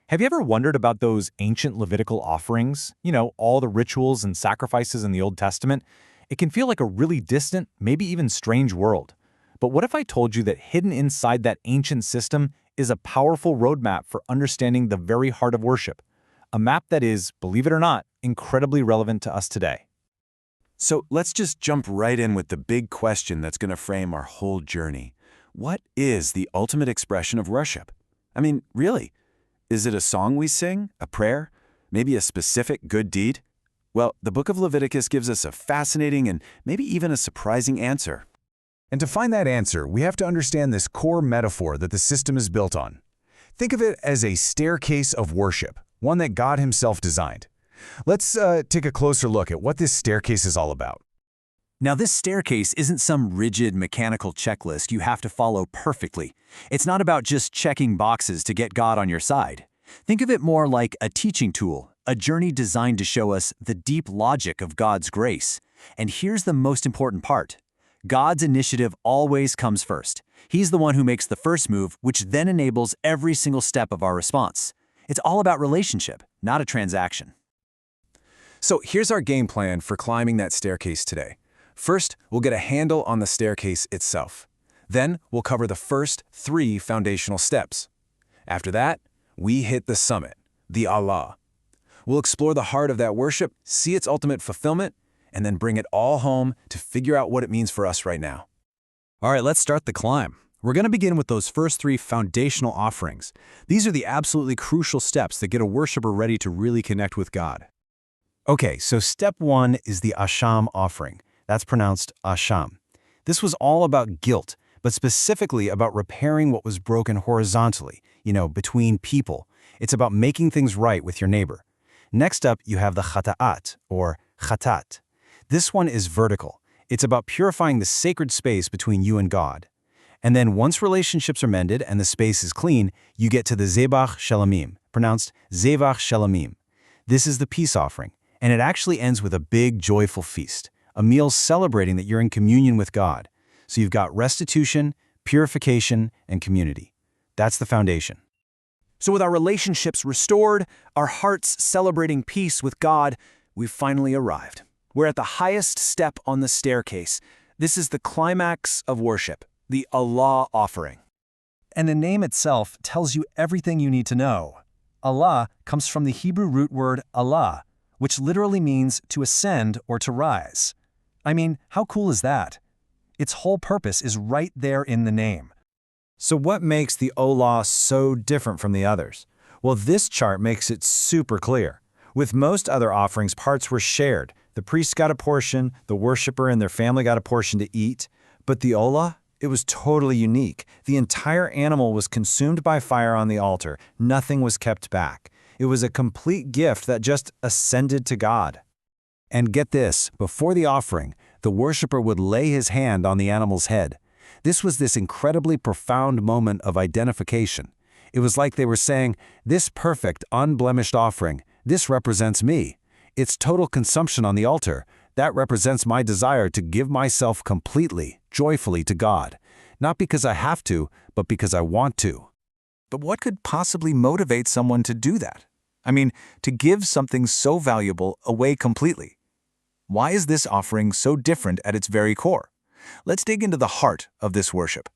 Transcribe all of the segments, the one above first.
Have you ever wondered about those ancient Levitical offerings? All the rituals and sacrifices in the Old Testament? It can feel like a really distant, maybe even strange world. But what if I told you that hidden inside that ancient system is a powerful roadmap for understanding the very heart of worship? A map that is, believe it or not, incredibly relevant to us today. So let's just jump right in with the big question that's going to frame our whole journey. What is the ultimate expression of worship? I mean, really? Is it a song we sing, a prayer, maybe a specific good deed? Well, the book of Leviticus gives us a fascinating and maybe even a surprising answer. And to find that answer, we have to understand this core metaphor that the system is built on. Think of it as a staircase of worship, one that God Himself designed. Let's take a closer look at what this staircase is all about. Now, this staircase isn't some rigid mechanical checklist you have to follow perfectly. It's not about just checking boxes to get God on your side. Think of it more like a teaching tool, a journey designed to show us the deep logic of God's grace. And here's the most important part. God's initiative always comes first. He's the one who makes the first move, which then enables every single step of our response. It's all about relationship, not a transaction. So here's our game plan for climbing that staircase today. First, we'll get a handle on the staircase itself. Then, we'll cover the first 3 foundational steps. After that, we hit the summit, the ʿOláh. We'll explore the heart of that worship, see its ultimate fulfillment, and then bring it all home to figure out what it means for us right now. All right, let's start the climb. We're going to begin with those first 3 foundational offerings. These are the absolutely crucial steps that get a worshiper ready to really connect with God. Okay, so step 1 is the ḥaṭṭāʻ offering. That's pronounced ḥaṭṭāṃ. This was all about guilt, but specifically about repairing what was broken horizontally, between people. It's about making things right with your neighbor. Next up, you have the ḥaṭṭāʻt, or ḥaṭṭāʻt. This one is vertical. It's about purifying the sacred space between you and God. And then once relationships are mended and the space is clean, you get to the Zébaḥ Šelamim, pronounced Zébaḥ Šelamim. This is the peace offering, and it actually ends with a big, joyful feast. A meal celebrating that you're in communion with God. So you've got restitution, purification, and community. That's the foundation. So with our relationships restored, our hearts celebrating peace with God, we've finally arrived. We're at the highest step on the staircase. This is the climax of worship, the Oláh offering. And the name itself tells you everything you need to know. Oláh comes from the Hebrew root word Oláh, which literally means to ascend or to rise. I mean, how cool is that? Its whole purpose is right there in the name. So what makes the Oláh so different from the others? Well, this chart makes it super clear. With most other offerings, parts were shared. The priest got a portion, the worshiper and their family got a portion to eat. But the Oláh, it was totally unique. The entire animal was consumed by fire on the altar. Nothing was kept back. It was a complete gift that just ascended to God. And get this, before the offering, the worshiper would lay his hand on the animal's head. This was this incredibly profound moment of identification. It was like they were saying, this perfect, unblemished offering, this represents me. It's total consumption on the altar. That represents my desire to give myself completely, joyfully to God. Not because I have to, but because I want to. But what could possibly motivate someone to do that? I mean, to give something so valuable away completely. Why is this offering so different at its very core? Let's dig into the heart of this worship.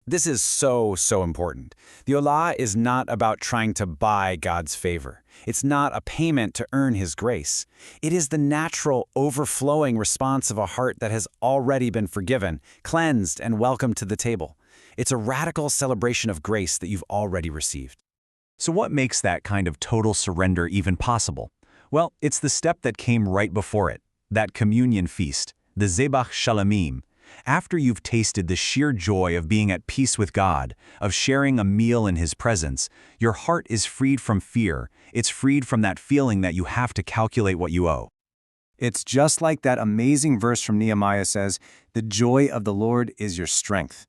This is so important. The Oláh is not about trying to buy God's favor. It's not a payment to earn His grace. It is the natural, overflowing response of a heart that has already been forgiven, cleansed, and welcomed to the table. It's a radical celebration of grace that you've already received. So what makes that kind of total surrender even possible? Well, it's the step that came right before it, that communion feast, the Zébaḥ Šelamim. After you've tasted the sheer joy of being at peace with God, of sharing a meal in His presence, your heart is freed from fear. It's freed from that feeling that you have to calculate what you owe. It's just like that amazing verse from Nehemiah says, "The joy of the Lord is your strength."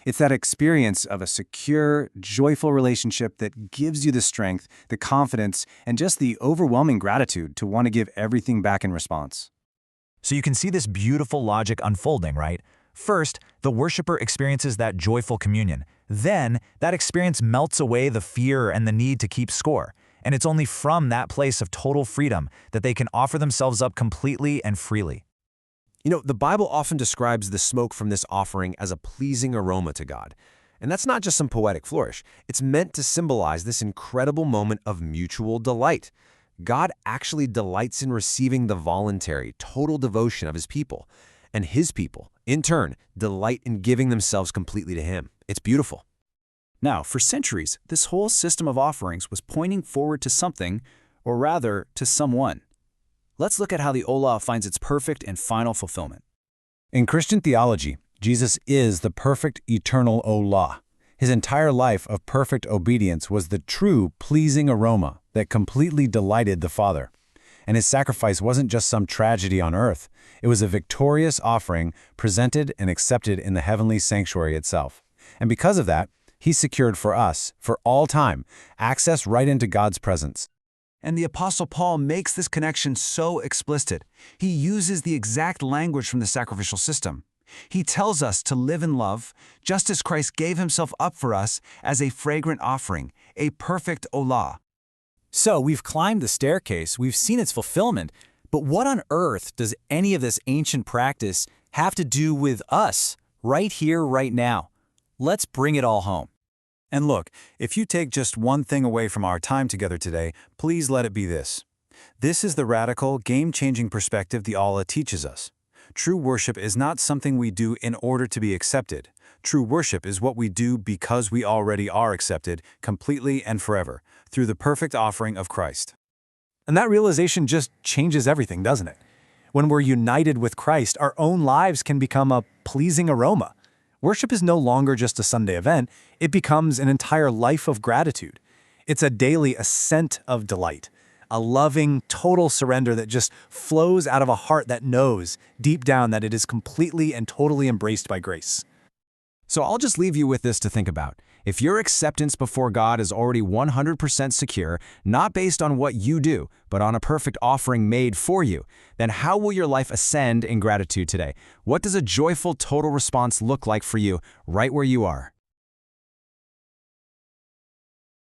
It's that experience of a secure, joyful relationship that gives you the strength, the confidence, and just the overwhelming gratitude to want to give everything back in response. So you can see this beautiful logic unfolding, right? First, the worshiper experiences that joyful communion. Then, that experience melts away the fear and the need to keep score, and it's only from that place of total freedom that they can offer themselves up completely and freely. You know, the Bible often describes the smoke from this offering as a pleasing aroma to God. And that's not just some poetic flourish. It's meant to symbolize this incredible moment of mutual delight. God actually delights in receiving the voluntary, total devotion of his people. And his people, in turn, delight in giving themselves completely to him. It's beautiful. Now, for centuries, this whole system of offerings was pointing forward to something, or rather, to someone. Let's look at how the Oláh finds its perfect and final fulfillment. In Christian theology, Jesus is the perfect eternal Oláh. His entire life of perfect obedience was the true pleasing aroma that completely delighted the Father. And his sacrifice wasn't just some tragedy on earth. It was a victorious offering presented and accepted in the heavenly sanctuary itself. And because of that, he secured for us, for all time, access right into God's presence. And the Apostle Paul makes this connection so explicit. He uses the exact language from the sacrificial system. He tells us to live in love, just as Christ gave himself up for us as a fragrant offering, a perfect Oláh. So we've climbed the staircase, we've seen its fulfillment, but what on earth does any of this ancient practice have to do with us, right here, right now? Let's bring it all home. And look, if you take just one thing away from our time together today, please let it be this. This is the radical, game-changing perspective the Oláh teaches us. True worship is not something we do in order to be accepted. True worship is what we do because we already are accepted, completely and forever, through the perfect offering of Christ. And that realization just changes everything, doesn't it? When we're united with Christ, our own lives can become a pleasing aroma. Worship is no longer just a Sunday event, it becomes an entire life of gratitude. It's a daily ascent of delight, a loving, total surrender that just flows out of a heart that knows, deep down, that it is completely and totally embraced by grace. So I'll just leave you with this to think about. If your acceptance before God is already 100% secure, not based on what you do, but on a perfect offering made for you, then how will your life ascend in gratitude today? What does a joyful total response look like for you right where you are?